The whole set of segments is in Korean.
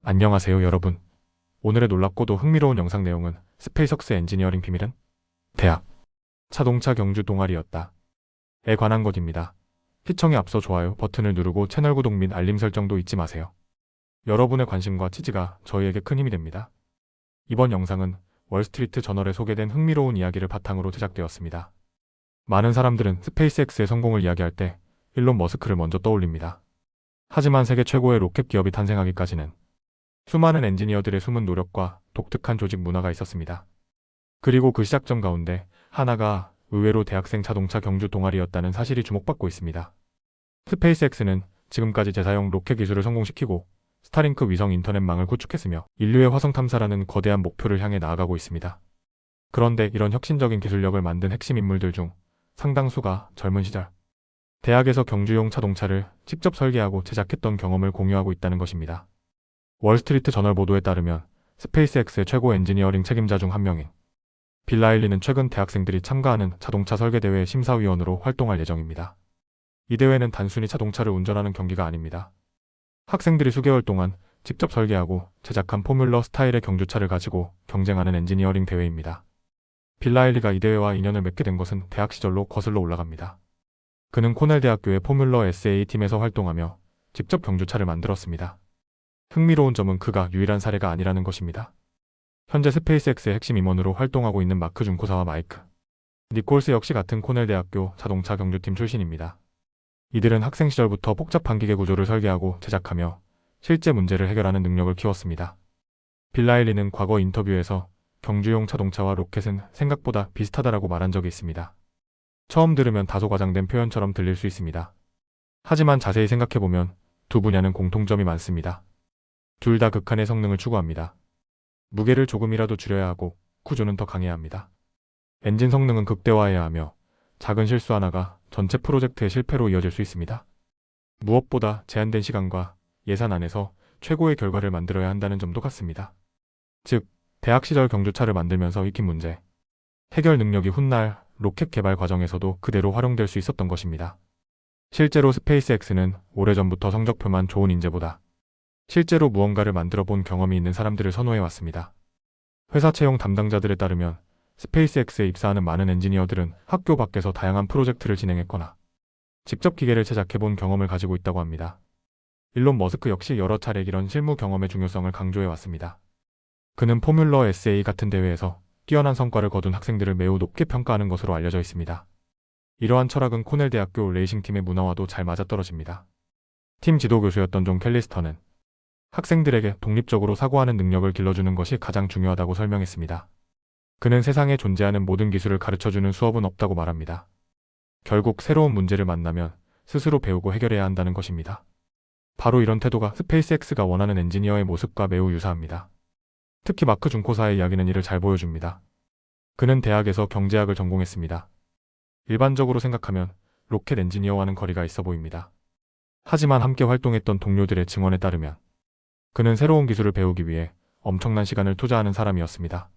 안녕하세요 여러분. 오늘의 놀랍고도 흥미로운 영상 내용은 스페이스X의 엔지니어링 비밀은 대학, 자동차 경주 동아리였다. 에 관한 것입니다. 시청에 앞서 좋아요 버튼을 누르고 채널 구독 및 알림 설정도 잊지 마세요. 여러분의 관심과 지지가 저희에게 큰 힘이 됩니다. 이번 영상은 월스트리트 저널에 소개된 흥미로운 이야기를 바탕으로 제작되었습니다. 많은 사람들은 스페이스X의 성공을 이야기할 때 일론 머스크를 먼저 떠올립니다. 하지만 세계 최고의 로켓 기업이 탄생하기까지는 수많은 엔지니어들의 숨은 노력과 독특한 조직 문화가 있었습니다. 그리고 그 시작점 가운데 하나가 의외로 대학생 자동차 경주 동아리였다는 사실이 주목받고 있습니다. 스페이스X는 지금까지 재사용 로켓 기술을 성공시키고 스타링크 위성 인터넷망을 구축했으며 인류의 화성 탐사라는 거대한 목표를 향해 나아가고 있습니다. 그런데 이런 혁신적인 기술력을 만든 핵심 인물들 중 상당수가 젊은 시절 대학에서 경주용 자동차를 직접 설계하고 제작했던 경험을 공유하고 있다는 것입니다. 월스트리트 저널 보도에 따르면 스페이스X의 최고 엔지니어링 책임자 중 한 명인 빌 라일리는 최근 대학생들이 참가하는 자동차 설계 대회 심사위원으로 활동할 예정입니다. 이 대회는 단순히 자동차를 운전하는 경기가 아닙니다. 학생들이 수개월 동안 직접 설계하고 제작한 포뮬러 스타일의 경주차를 가지고 경쟁하는 엔지니어링 대회입니다. 빌 라일리가 이 대회와 인연을 맺게 된 것은 대학 시절로 거슬러 올라갑니다. 그는 코넬 대학교의 포뮬러 SA 팀에서 활동하며 직접 경주차를 만들었습니다. 흥미로운 점은 그가 유일한 사례가 아니라는 것입니다. 현재 스페이스X의 핵심 임원으로 활동하고 있는 마크 준코사와 마이크 니콜스 역시 같은 코넬 대학교 자동차 경주팀 출신입니다. 이들은 학생 시절부터 복잡한 기계 구조를 설계하고 제작하며 실제 문제를 해결하는 능력을 키웠습니다. 빌 라일리는 과거 인터뷰에서 경주용 자동차와 로켓은 생각보다 비슷하다라고 말한 적이 있습니다. 처음 들으면 다소 과장된 표현처럼 들릴 수 있습니다. 하지만 자세히 생각해보면 두 분야는 공통점이 많습니다. 둘 다 극한의 성능을 추구합니다. 무게를 조금이라도 줄여야 하고 구조는 더 강해야 합니다. 엔진 성능은 극대화해야 하며 작은 실수 하나가 전체 프로젝트의 실패로 이어질 수 있습니다. 무엇보다 제한된 시간과 예산 안에서 최고의 결과를 만들어야 한다는 점도 같습니다. 즉, 대학 시절 경주차를 만들면서 익힌 문제, 해결 능력이 훗날 로켓 개발 과정에서도 그대로 활용될 수 있었던 것입니다. 실제로 스페이스X는 오래전부터 성적표만 좋은 인재보다 실제로 무언가를 만들어 본 경험이 있는 사람들을 선호해왔습니다. 회사 채용 담당자들에 따르면 스페이스X에 입사하는 많은 엔지니어들은 학교 밖에서 다양한 프로젝트를 진행했거나 직접 기계를 제작해본 경험을 가지고 있다고 합니다. 일론 머스크 역시 여러 차례 이런 실무 경험의 중요성을 강조해왔습니다. 그는 포뮬러 SA 같은 대회에서 뛰어난 성과를 거둔 학생들을 매우 높게 평가하는 것으로 알려져 있습니다. 이러한 철학은 코넬 대학교 레이싱팀의 문화와도 잘 맞아떨어집니다. 팀 지도교수였던 존 캘리스터는 학생들에게 독립적으로 사고하는 능력을 길러주는 것이 가장 중요하다고 설명했습니다. 그는 세상에 존재하는 모든 기술을 가르쳐주는 수업은 없다고 말합니다. 결국 새로운 문제를 만나면 스스로 배우고 해결해야 한다는 것입니다. 바로 이런 태도가 스페이스X가 원하는 엔지니어의 모습과 매우 유사합니다. 특히 마크 준코사의 이야기는 이를 잘 보여줍니다. 그는 대학에서 경제학을 전공했습니다. 일반적으로 생각하면 로켓 엔지니어와는 거리가 있어 보입니다. 하지만 함께 활동했던 동료들의 증언에 따르면 그는 새로운 기술을 배우기 위해 엄청난 시간을 투자하는 사람이었습니다.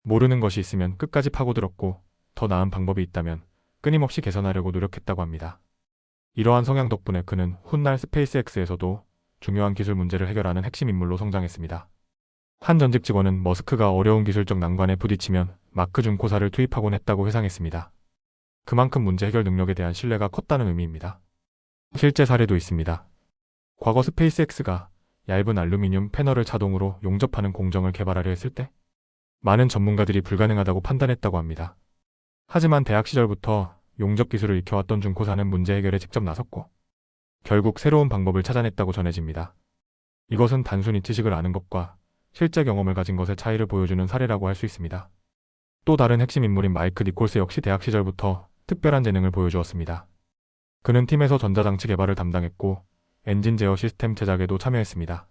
모르는 것이 있으면 끝까지 파고들었고 더 나은 방법이 있다면 끊임없이 개선하려고 노력했다고 합니다. 이러한 성향 덕분에 그는 훗날 스페이스X에서도 중요한 기술 문제를 해결하는 핵심 인물로 성장했습니다. 한 전직 직원은 머스크가 어려운 기술적 난관에 부딪히면 마크 준코사를 투입하곤 했다고 회상했습니다. 그만큼 문제 해결 능력에 대한 신뢰가 컸다는 의미입니다. 실제 사례도 있습니다. 과거 스페이스X가 얇은 알루미늄 패널을 자동으로 용접하는 공정을 개발하려 했을 때 많은 전문가들이 불가능하다고 판단했다고 합니다. 하지만 대학 시절부터 용접 기술을 익혀왔던 준코사는 문제 해결에 직접 나섰고 결국 새로운 방법을 찾아냈다고 전해집니다. 이것은 단순히 지식을 아는 것과 실제 경험을 가진 것의 차이를 보여주는 사례라고 할 수 있습니다. 또 다른 핵심 인물인 마이크 니콜스 역시 대학 시절부터 특별한 재능을 보여주었습니다. 그는 팀에서 전자장치 개발을 담당했고 엔진 제어 시스템 제작에도 참여했습니다.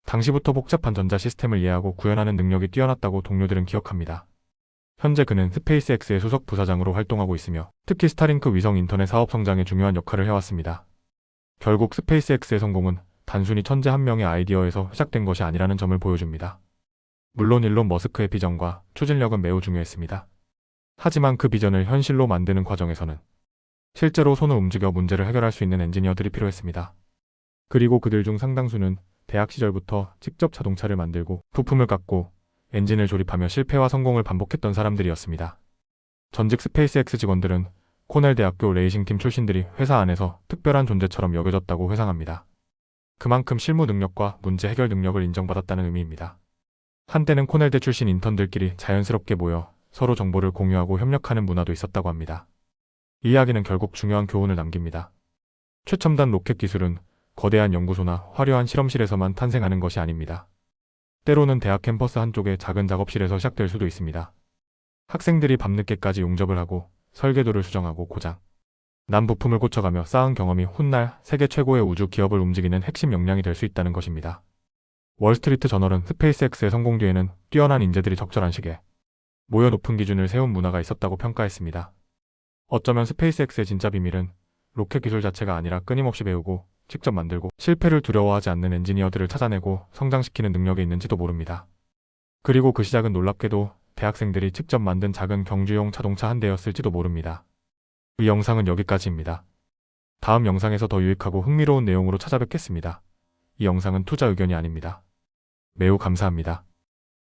당시부터 복잡한 전자 시스템을 이해하고 구현하는 능력이 뛰어났다고 동료들은 기억합니다. 현재 그는 스페이스X의 수석 부사장으로 활동하고 있으며 특히 스타링크 위성 인터넷 사업 성장에 중요한 역할을 해왔습니다. 결국 스페이스X의 성공은 단순히 천재 한 명의 아이디어에서 시작된 것이 아니라는 점을 보여줍니다. 물론 일론 머스크의 비전과 추진력은 매우 중요했습니다. 하지만 그 비전을 현실로 만드는 과정에서는 실제로 손을 움직여 문제를 해결할 수 있는 엔지니어들이 필요했습니다. 그리고 그들 중 상당수는 대학 시절부터 직접 자동차를 만들고 부품을 깎고 엔진을 조립하며 실패와 성공을 반복했던 사람들이었습니다. 전직 스페이스X 직원들은 코넬 대학교 레이싱팀 출신들이 회사 안에서 특별한 존재처럼 여겨졌다고 회상합니다. 그만큼 실무 능력과 문제 해결 능력을 인정받았다는 의미입니다. 한때는 코넬대 출신 인턴들끼리 자연스럽게 모여 서로 정보를 공유하고 협력하는 문화도 있었다고 합니다. 이 이야기는 결국 중요한 교훈을 남깁니다. 최첨단 로켓 기술은 거대한 연구소나 화려한 실험실에서만 탄생하는 것이 아닙니다. 때로는 대학 캠퍼스 한쪽의 작은 작업실에서 시작될 수도 있습니다. 학생들이 밤늦게까지 용접을 하고 설계도를 수정하고 고장 난 부품을 고쳐가며 쌓은 경험이 훗날 세계 최고의 우주 기업을 움직이는 핵심 역량이 될 수 있다는 것입니다. 월스트리트 저널은 스페이스X의 성공 뒤에는 뛰어난 인재들이 적절한 시기에 모여 높은 기준을 세운 문화가 있었다고 평가했습니다. 어쩌면 스페이스X의 진짜 비밀은 로켓 기술 자체가 아니라 끊임없이 배우고 직접 만들고 실패를 두려워하지 않는 엔지니어들을 찾아내고 성장시키는 능력에 있는지도 모릅니다. 그리고 그 시작은 놀랍게도 대학생들이 직접 만든 작은 경주용 자동차 한 대였을지도 모릅니다. 이 영상은 여기까지입니다. 다음 영상에서 더 유익하고 흥미로운 내용으로 찾아뵙겠습니다. 이 영상은 투자 의견이 아닙니다. 매우 감사합니다.